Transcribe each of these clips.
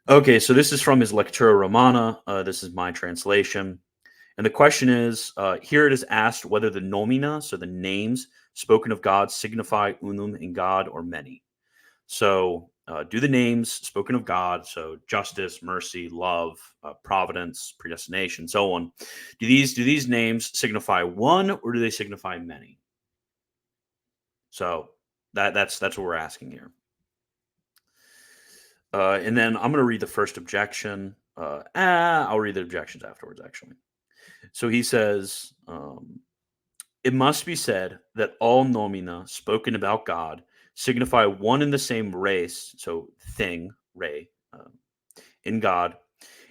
Okay, so this is from his Lectura Romana. This is my translation. And the question is, here it is asked whether the nomina, so the names spoken of God, signify unum in God or many. So, do the names spoken of God, so justice, mercy, love, providence, predestination, so on, do these names signify one or do they signify many? So that's what we're asking here. And then I'm going to read the first objection. I'll read the objections afterwards, actually. So he says, it must be said that all nomina spoken about God signify one and the same race, so thing, ray, in God,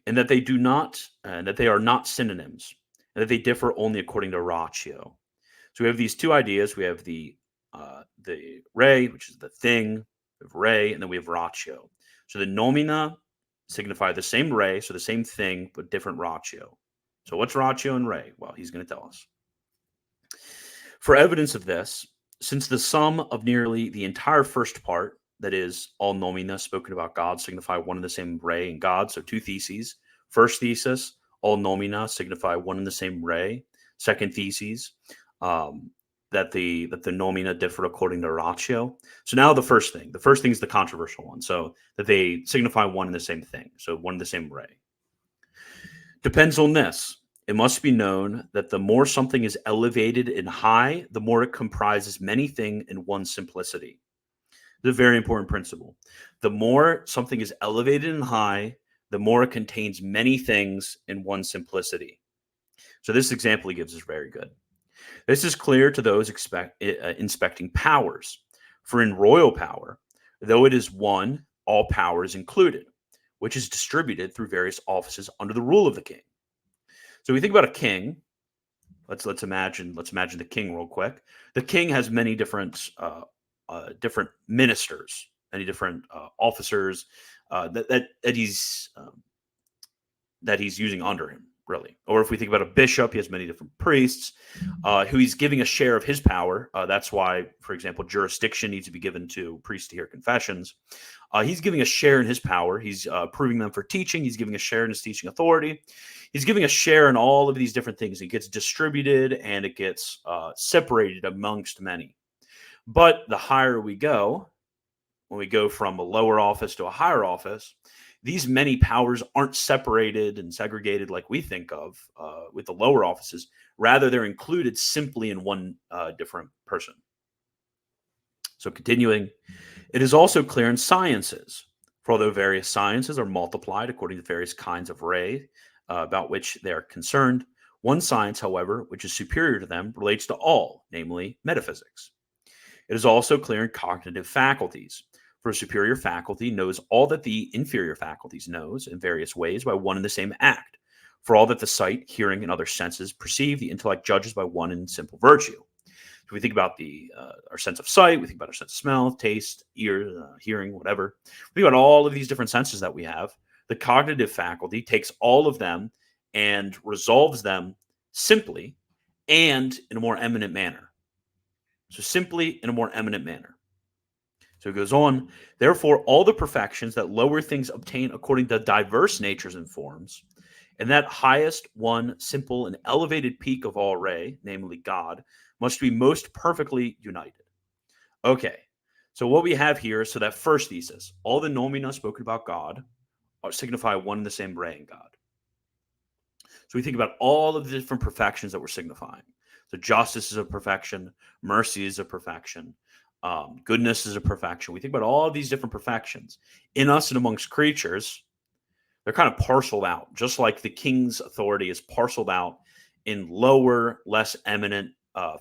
and that they do not, and that they are not synonyms, and that they differ only according to ratio. So we have these two ideas. We have the ray, which is the thing, we have ray, and then we have ratio. So the nomina signify the same ray, so the same thing, but different ratio. So what's ratio and ray? Well, he's going to tell us. For evidence of this, since the sum of nearly the entire first part, that is, all nomina spoken about God, signify one and the same ray in God, so two theses. First thesis, all nomina signify one and the same ray. Second thesis, that the nomina differ according to ratio. So now the first thing is the controversial one. So that they signify one and the same thing, so one and the same ray. Depends on this. It must be known that the more something is elevated and high, the more it comprises many things in one simplicity. It's a very important principle. The more something is elevated and high, the more it contains many things in one simplicity. So this example he gives is very good. This is clear to those inspecting powers. For in royal power, though it is one, all power is included, which is distributed through various offices under the rule of the king. So we think about a king. Let's imagine the king real quick. The king has many different different ministers, many different officers that he's using under him, really. Or if we think about a bishop, he has many different priests who he's giving a share of his power. That's why, for example, jurisdiction needs to be given to priests to hear confessions. He's giving a share in his power. He's approving them for teaching. He's giving a share in his teaching authority. He's giving a share in all of these different things. It gets distributed and it gets separated amongst many. But the higher we go, when we go from a lower office to a higher office, these many powers aren't separated and segregated like we think of with the lower offices. Rather, they're included simply in one different person. So continuing, it is also clear in sciences, for although various sciences are multiplied according to various kinds of ray about which they are concerned, one science, however, which is superior to them, relates to all, namely metaphysics. It is also clear in cognitive faculties, for a superior faculty knows all that the inferior faculties knows in various ways by one and the same act. For all that the sight, hearing, and other senses perceive, the intellect judges by one and simple virtue. So we think about our sense of sight, we think about our sense of smell, taste, ear, hearing, whatever. We think about all of these different senses that we have. The cognitive faculty takes all of them and resolves them simply and in a more eminent manner. So simply in a more eminent manner. So it goes on, therefore, all the perfections that lower things obtain according to diverse natures and forms, and that highest one, simple, and elevated peak of all ray, namely God, must be most perfectly united. Okay, so what we have here, so that first thesis, all the nomina spoken about God signify one and the same ray in God. So we think about all of the different perfections that we're signifying. So justice is a perfection, mercy is a perfection, goodness is a perfection. We think about all of these different perfections in us and amongst creatures. They're kind of parceled out, just like the king's authority is parceled out in lower, less eminent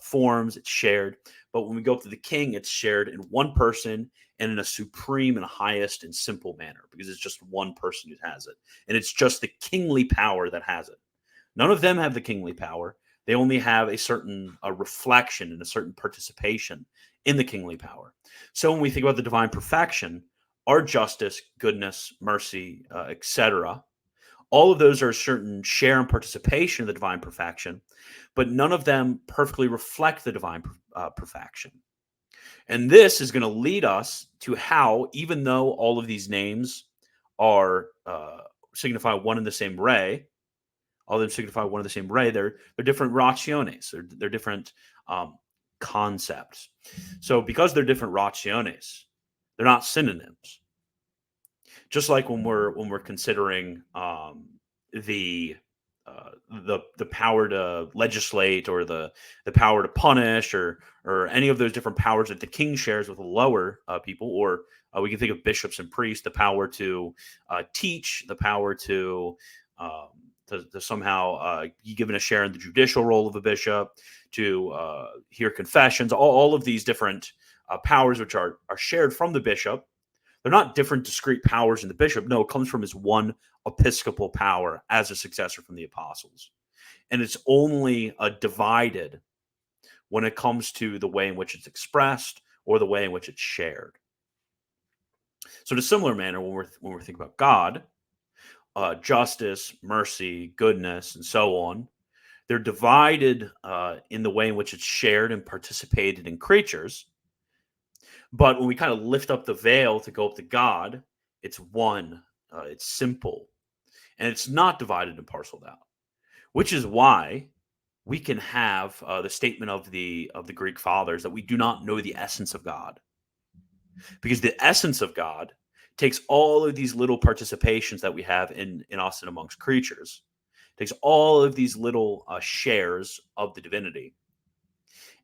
forms. It's shared. But when we go up to the king, it's shared in one person and in a supreme and highest and simple manner, because it's just one person who has it. And it's just the kingly power that has it. None of them have the kingly power. They only have a certain reflection and a certain participation in the kingly power. So when we think about the divine perfection, our justice, goodness, mercy, etc., all of those are a certain share and participation in the divine perfection, but none of them perfectly reflect the divine perfection. And this is going to lead us to how, even though all of these names are signify one and the same ray. All of them signify one and the same ray. They're different rationes. They're different concepts. So because they're different rationes, they're not synonyms. Just like when we're considering the power to legislate, or the power to punish, or any of those different powers that the king shares with the lower people, or we can think of bishops and priests, the power to teach, the power to somehow be given a share in the judicial role of a bishop, to hear confessions, all of these different powers which are shared from the bishop. They're not different discrete powers in the bishop. No, it comes from his one episcopal power as a successor from the apostles. And it's only divided when it comes to the way in which it's expressed or the way in which it's shared. So in a similar manner, when we're thinking about God, justice, mercy, goodness, and so on, they're divided in the way in which it's shared and participated in creatures. But when we kind of lift up the veil to go up to God, it's one, it's simple, and it's not divided and parceled out, which is why we can have the statement of the Greek fathers that we do not know the essence of God, because the essence of God takes all of these little participations that we have in us and amongst creatures, takes all of these little shares of the divinity,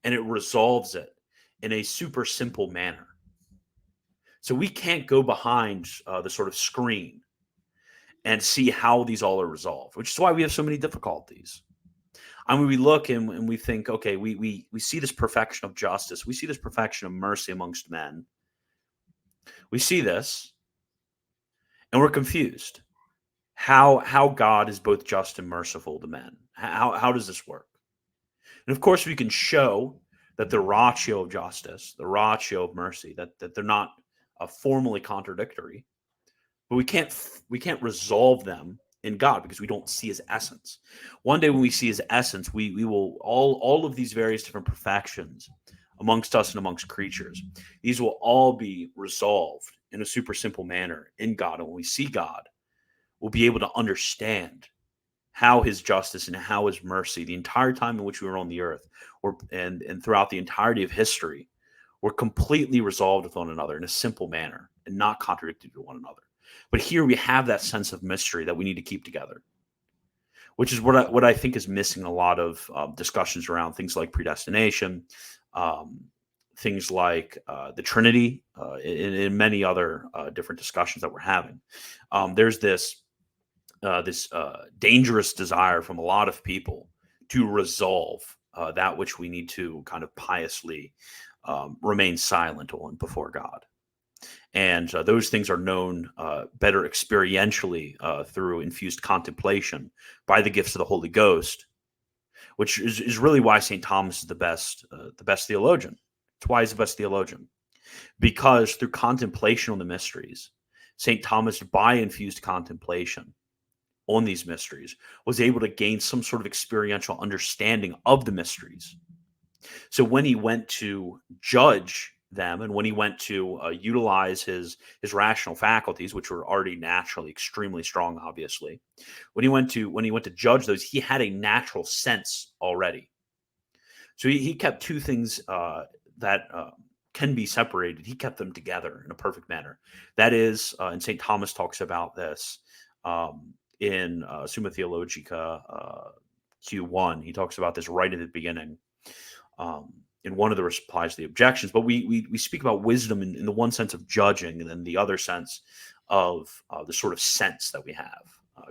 and it resolves it in a super simple manner. So we can't go behind the sort of screen and see how these all are resolved, which is why we have so many difficulties. I mean, we look and we think, okay, we see this perfection of justice. We see this perfection of mercy amongst men. We see this, and we're confused. How God is both just and merciful to men. How does this work? And of course, we can show that the ratio of justice, the ratio of mercy, that they're not formally contradictory, but we can't resolve them in God because we don't see his essence. One day when we see his essence, we will all of these various different perfections amongst us and amongst creatures, these will all be resolved in a super simple manner in God. And when we see God, we'll be able to understand how his justice and how his mercy, the entire time in which we were on the earth, and throughout the entirety of history, were completely resolved with one another in a simple manner and not contradicted to one another. But here we have that sense of mystery that we need to keep together, which is what I think is missing a lot of discussions around things like predestination, things like the Trinity, and many other different discussions that we're having. There's this dangerous desire from a lot of people to resolve that which we need to kind of piously remain silent on before God. And those things are known better experientially through infused contemplation by the gifts of the Holy Ghost, which is really why St. Thomas is the best theologian. It's why he's the best theologian, because through contemplation on the mysteries, St. Thomas, by infused contemplation on these mysteries, was able to gain some sort of experiential understanding of the mysteries. So when he went to judge them, and when he went to utilize his rational faculties, which were already naturally extremely strong, obviously, when he went to judge those, he had a natural sense already. So he kept two things that can be separated. He kept them together in a perfect manner. That is, and St. Thomas talks about this in Summa Theologica Q1. He talks about this right at the beginning. In one of the replies to the objections, but we speak about wisdom in the one sense of judging, and then the other sense of the sort of sense that we have,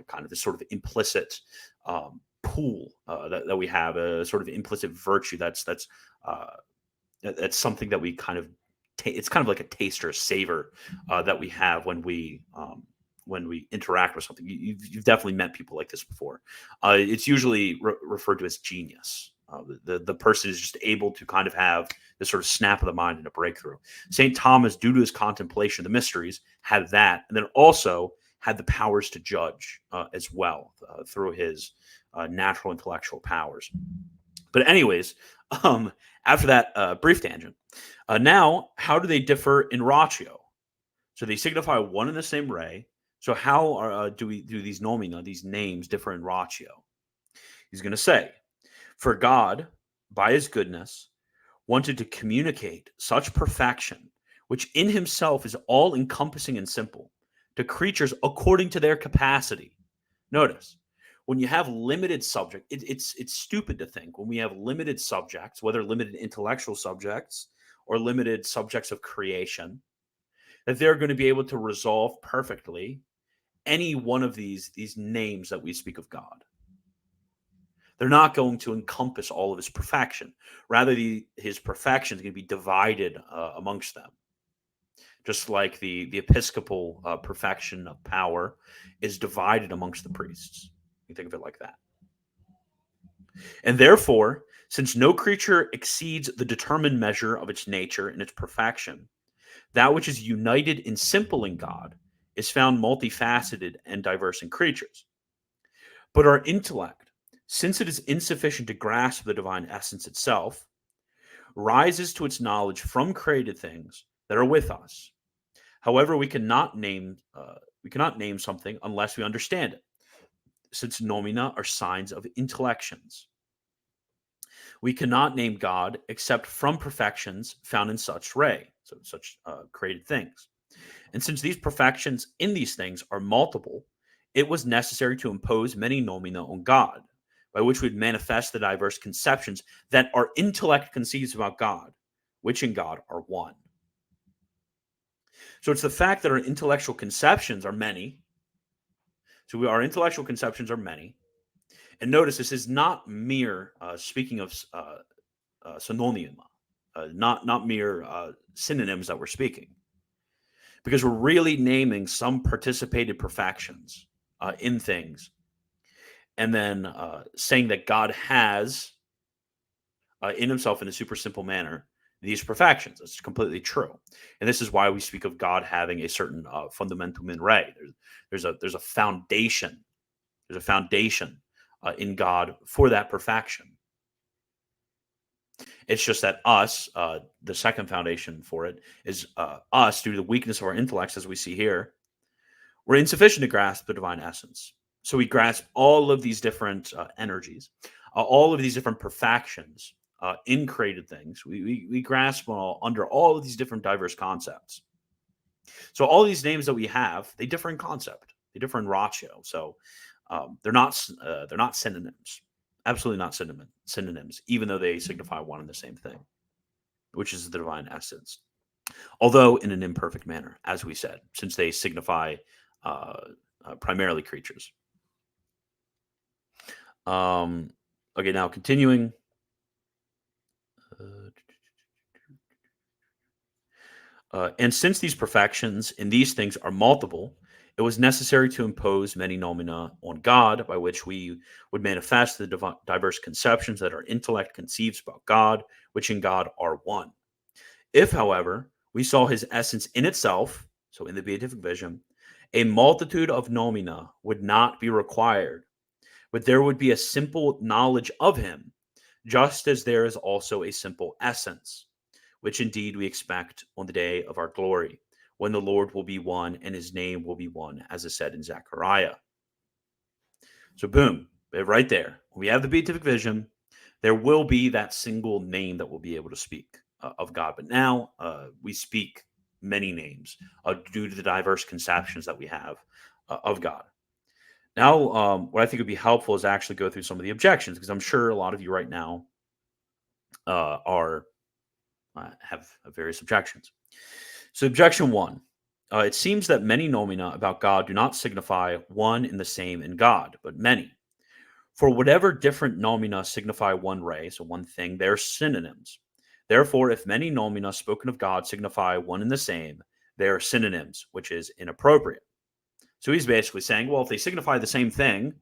kind of this sort of implicit pool that we have, a sort of implicit virtue that's something that we kind of it's kind of like a taste or a savor that we have when we interact with something. You've definitely met people like this before. It's usually referred to as genius. The person is just able to kind of have this sort of snap of the mind and a breakthrough. St. Thomas, due to his contemplation of the mysteries, had that, and then also had the powers to judge as well through his natural intellectual powers. But anyways, after that brief tangent, now how do they differ in ratio? So they signify one and the same ray. So how do these nomina, these names, differ in ratio? He's going to say, for God, by his goodness, wanted to communicate such perfection, which in himself is all encompassing and simple, to creatures according to their capacity. Notice, when you have limited subject, it's stupid to think when we have limited subjects, whether limited intellectual subjects or limited subjects of creation, that they're going to be able to resolve perfectly any one of these names that we speak of God. They're not going to encompass all of his perfection. Rather, his perfection is going to be divided amongst them. Just like the episcopal perfection of power is divided amongst the priests. You think of it like that. And therefore, since no creature exceeds the determined measure of its nature and its perfection, that which is united and simple in God is found multifaceted and diverse in creatures. But our intellect, since it is insufficient to grasp the divine essence itself, rises to its knowledge from created things that are with us. However, we cannot name something unless we understand it, since nomina are signs of intellections. We cannot name God except from perfections found in such created things. And since these perfections in these things are multiple, it was necessary to impose many nomina on God, by which we'd manifest the diverse conceptions that our intellect conceives about God, which in God are one. So it's the fact that our intellectual conceptions are many. Our intellectual conceptions are many. And notice this is not mere, speaking of synonyma, not mere synonyms that we're speaking, because we're really naming some participated perfections in things, and then saying that God has in himself, in a super simple manner, these perfections. It's completely true, and this is why we speak of God having a certain fundamentum in re. There's a foundation. There's a foundation in God for that perfection. It's just that us, the second foundation for it is us, due to the weakness of our intellects, as we see here, we're insufficient to grasp the divine essence. So we grasp all of these different energies, all of these different perfections in created things. We grasp under all of these different diverse concepts. So all these names that we have, they differ in concept, they differ in ratio. So they're not synonyms. Absolutely not synonyms, even though they signify one and the same thing, which is the divine essence. Although in an imperfect manner, as we said, since they signify primarily creatures. Okay, now continuing. And since these perfections in these things are multiple, it was necessary to impose many nomina on God, by which we would manifest the diverse conceptions that our intellect conceives about God, which in God are one. If, however, we saw his essence in itself, so in the beatific vision, a multitude of nomina would not be required, but there would be a simple knowledge of him, just as there is also a simple essence, which indeed we expect on the day of our glory, when the Lord will be one and his name will be one, as is said in Zechariah. So boom, right there. When we have the beatific vision, there will be that single name that we'll be able to speak of God. But now we speak many names due to the diverse conceptions that we have of God. Now, what I think would be helpful is actually go through some of the objections, because I'm sure a lot of you right now have various objections. So objection one, it seems that many nomina about God do not signify one and the same in God, but many. For whatever different nomina signify one ray, so one thing, they are synonyms. Therefore, if many nomina spoken of God signify one and the same, they are synonyms, which is inappropriate. So he's basically saying, well, if they signify the same thing,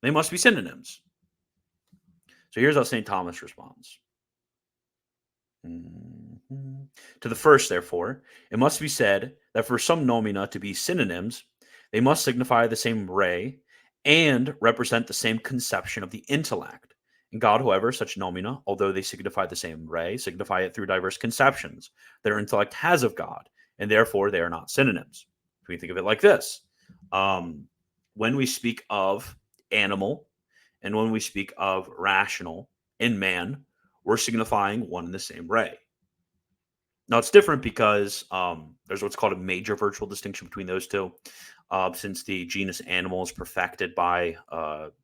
they must be synonyms. So here's how St. Thomas responds. To the first, therefore, it must be said that for some nomina to be synonyms, they must signify the same ray and represent the same conception of the intellect. In God, however, such nomina, although they signify the same ray, signify it through diverse conceptions that our intellect has of God, and therefore they are not synonyms. We think of it like this. When we speak of animal and when we speak of rational in man, we're signifying one and the same ray. Now it's different because there's what's called a major virtual distinction between those two. Since the genus animal is perfected by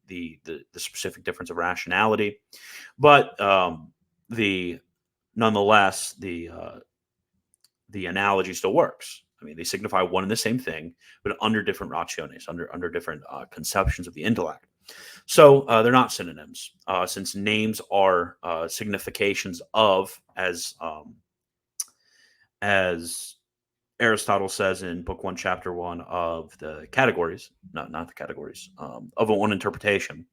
the specific difference of rationality, but the nonetheless the analogy still works. I mean, they signify one and the same thing, but under different rationes, under different conceptions of the intellect. So they're not synonyms, since names are significations of, as Aristotle says in Book 1, Chapter 1 of the categories, not the categories, of one interpretation.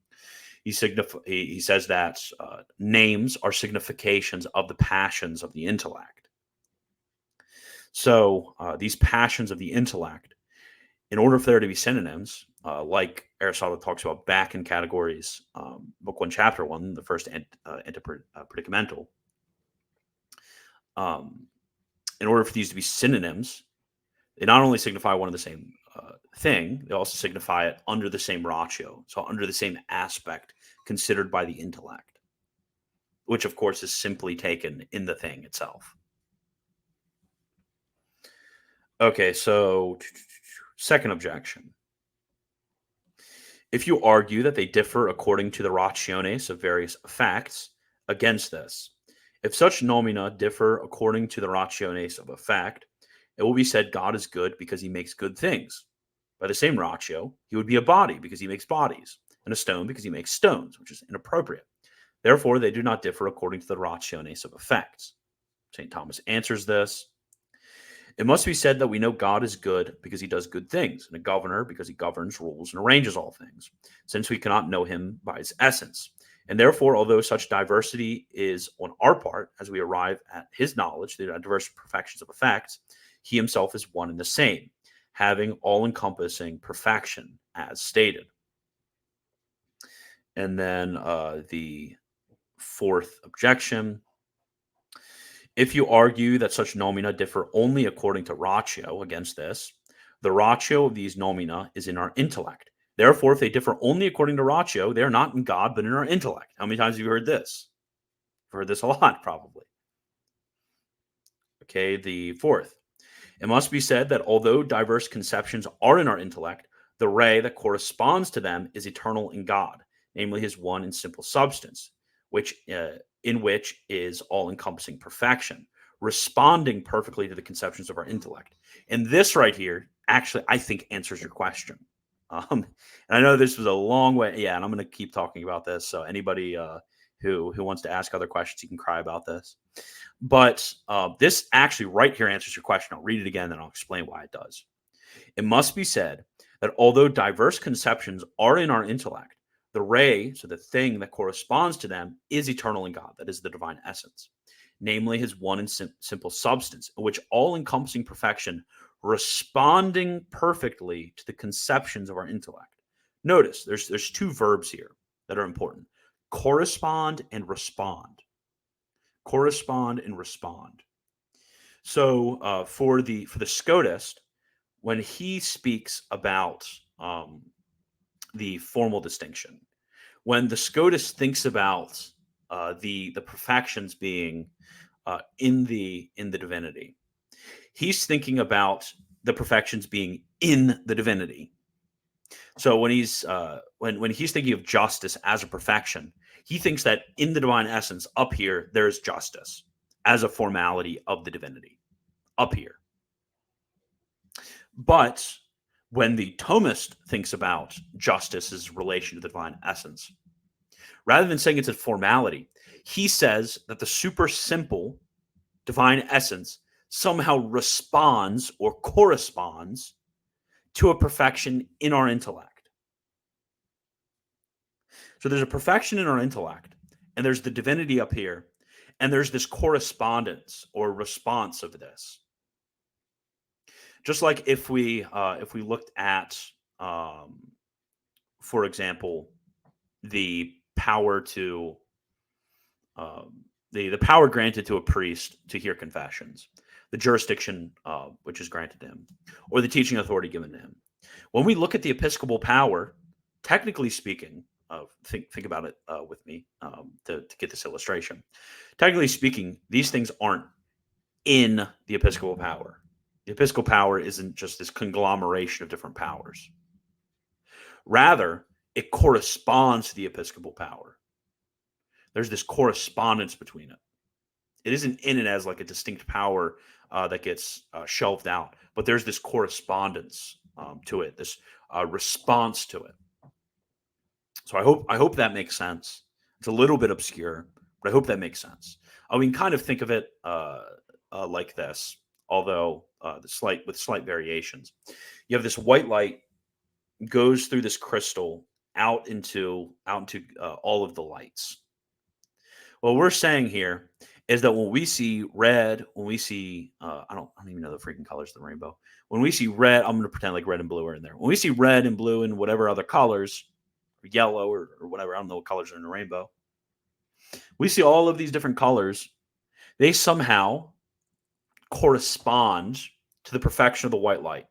He says that names are significations of the passions of the intellect. So these passions of the intellect, in order for there to be synonyms, like Aristotle talks about back in categories, Book 1, Chapter 1, the first predicamental, in order for these to be synonyms, they not only signify one and the same thing, they also signify it under the same ratio, so under the same aspect considered by the intellect, which of course is simply taken in the thing itself. Okay, so second objection. If you argue that they differ according to the rationes of various facts, against this, if such nomina differ according to the rationes of a fact, it will be said God is good because he makes good things. By the same ratio, he would be a body because he makes bodies, and a stone because he makes stones, which is inappropriate. Therefore, they do not differ according to the rationes of effects. St. Thomas answers this. It must be said that we know God is good because he does good things, and a governor because he governs, rules, and arranges all things, since we cannot know him by his essence. And therefore, although such diversity is on our part, as we arrive at his knowledge, the diverse perfections of effects, he himself is one and the same, having all-encompassing perfection, as stated. And then the fourth objection. If you argue that such nomina differ only according to ratio, against this, the ratio of these nomina is in our intellect. Therefore, if they differ only according to ratio, they are not in God, but in our intellect. How many times have you heard this? You've heard this a lot, probably. Okay, the fourth. It must be said that although diverse conceptions are in our intellect, the ray that corresponds to them is eternal in God, namely his one and simple substance, in which is all-encompassing perfection, responding perfectly to the conceptions of our intellect. And this right here, actually, I think answers your question. And I know this was a long way. Yeah, and I'm going to keep talking about this. So anybody who wants to ask other questions, you can cry about this. But this actually right here answers your question. I'll read it again, and I'll explain why it does. It must be said that although diverse conceptions are in our intellect, the ray, so the thing that corresponds to them, is eternal in God. That is the divine essence, namely his one and simple substance, in which all-encompassing perfection, responding perfectly to the conceptions of our intellect. Notice there's two verbs here that are important: correspond and respond. Correspond and respond. So for the Scotist, when he speaks about the formal distinction, when the Scotist thinks about the perfections being in the divinity, he's thinking about the perfections being in the divinity. So when he's when he's thinking of justice as a perfection, he thinks that in the divine essence up here there's justice as a formality of the divinity up here. But when the Thomist thinks about justice's relation to the divine essence, rather than saying it's a formality, he says that the super simple divine essence somehow responds or corresponds to a perfection in our intellect. So there's a perfection in our intellect, and there's the divinity up here, and there's this correspondence or response of this. Just like if we looked at, for example, the power to the power granted to a priest to hear confessions, the jurisdiction which is granted to him, or the teaching authority given to him. When we look at the episcopal power, technically speaking, think about it with me to get this illustration. Technically speaking, these things aren't in the episcopal power. The episcopal power isn't just this conglomeration of different powers. Rather, it corresponds to the episcopal power. There's this correspondence between it. It isn't in it as like a distinct power that gets shelved out, but there's this correspondence to it, this response to it. So I hope that makes sense. It's a little bit obscure, but I hope that makes sense. We can kind of think of it like this, although with slight variations. You have this white light goes through this crystal out into all of the lights. What we're saying here is that when we see red, when we see I don't even know the freaking colors of the rainbow. When we see red, I'm going to pretend like red and blue are in there. When we see red and blue and whatever other colors, or yellow or whatever, I don't know what colors are in the rainbow. We see all of these different colors. They somehow correspond to the perfection of the white light.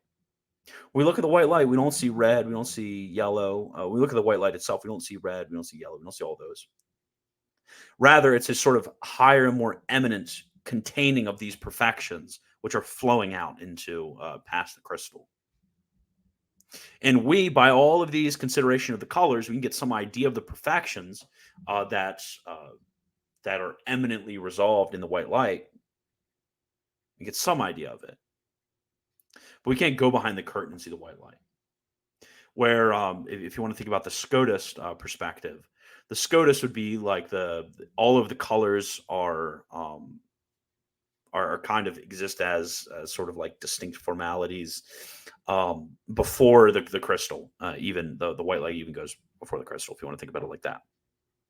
When we look at the white light, we don't see red, we don't see yellow. When we look at the white light itself, we don't see red, we don't see yellow, we don't see all those. Rather, it's a sort of higher and more eminent containing of these perfections, which are flowing out into past the crystal. And we, by all of these consideration of the colors, we can get some idea of the perfections that are eminently resolved in the white light. We get some idea of it. But we can't go behind the curtain and see the white light. Where, if you want to think about the Scotist perspective, the Scotist would be like all of the colors are kind of exist as sort of like distinct formalities before the crystal. Even the white light even goes before the crystal, if you want to think about it like that.